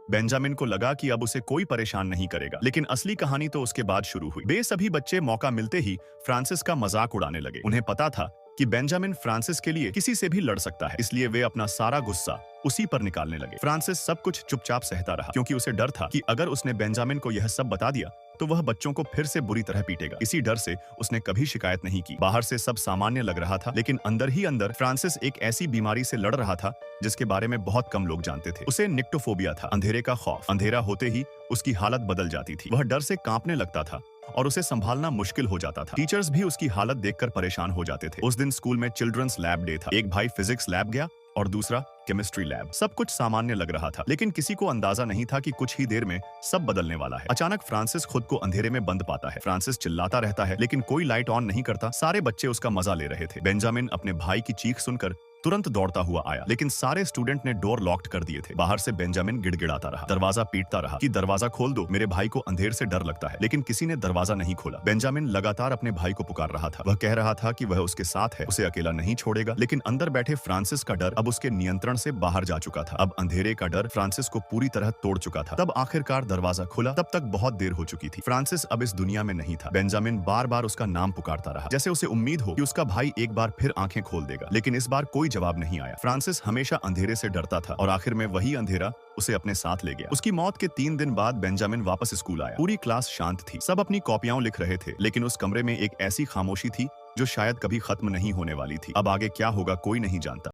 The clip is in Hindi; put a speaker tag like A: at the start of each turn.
A: बेंजामिन को लगा कि अब उसे कोई परेशान नहीं करेगा, लेकिन असली कहानी तो उसके बाद शुरू हुई। बेसभी बच्चे मौका मिलते ही फ्रांसिस का मजाक उड़ाने लगे। उन्हें पता था कि बेंजामिन फ्रांसिस के लिए किसी से भी लड़ सकता है, इसलिए वे अपना सारा गुस्सा उसी पर निकालने लगे। फ्रांसिस सब कुछ चुपचाप सहता रहा, क्योंकि उसे डर था कि अगर उसने बेंजामिन को यह सब बता दिया तो वह बच्चों को फिर से बुरी तरह पीटेगा। इसी डर से उसने कभी शिकायत नहीं की। बाहर से सब सामान्य लग रहा था, लेकिन अंदर ही अंदर फ्रांसिस एक ऐसी बीमारी से लड़ रहा था जिसके बारे में बहुत कम लोग जानते थे। उसे निक्टोफोबिया था, अंधेरे का खौफ। अंधेरा होते ही उसकी हालत बदल जाती थी। वह डर से कांपने लगता था और उसे संभालना मुश्किल हो जाता था। टीचर्स भी उसकी हालत देखकर परेशान हो जाते थे। उस दिन स्कूल में चिल्ड्रंस लैब डे था। एक भाई फिजिक्स लैब गया और दूसरा केमिस्ट्री लैब। सब कुछ सामान्य लग रहा था, लेकिन किसी को अंदाजा नहीं था कि कुछ ही देर में सब बदलने वाला है। अचानक फ्रांसिस खुद को अंधेरे में बंद पाता है। फ्रांसिस चिल्लाता रहता है, लेकिन कोई लाइट ऑन नहीं करता। सारे बच्चे उसका मजा ले रहे थे। बेंजामिन अपने भाई की चीख सुनकर तुरंत दौड़ता हुआ आया, लेकिन सारे स्टूडेंट ने डोर लॉक्ड कर दिए थे। बाहर से बेंजामिन गिड़गिड़ाता रहा, दरवाजा पीटता रहा कि दरवाजा खोल दो, मेरे भाई को अंधेर से डर लगता है। लेकिन किसी ने दरवाजा नहीं खोला। बेंजामिन लगातार अपने भाई को पुकार रहा था। वह कह रहा था कि वह उसके साथ है, उसे अकेला नहीं छोड़ेगा। लेकिन अंदर बैठे फ्रांसिस का डर अब उसके नियंत्रण से बाहर जा चुका था। अब अंधेरे का डर फ्रांसिस को पूरी तरह तोड़ चुका था। तब आखिरकार दरवाजा खुला। तब तक बहुत देर हो चुकी थी। फ्रांसिस अब इस दुनिया में नहीं था। बेंजामिन बार बार उसका नाम पुकारता रहा, जैसे उसे उम्मीद हो कि उसका भाई एक बार फिर आंखें खोल देगा। लेकिन इस बार कोई जवाब नहीं आया। फ्रांसिस हमेशा अंधेरे से डरता था और आखिर में वही अंधेरा उसे अपने साथ ले गया। उसकी मौत के 3 दिन बाद बेंजामिन वापस स्कूल आया। पूरी क्लास शांत थी। सब अपनी कॉपियां लिख रहे थे, लेकिन उस कमरे में एक ऐसी खामोशी थी जो शायद कभी खत्म नहीं होने वाली थी। अब आगे क्या होगा कोई नहीं जानता।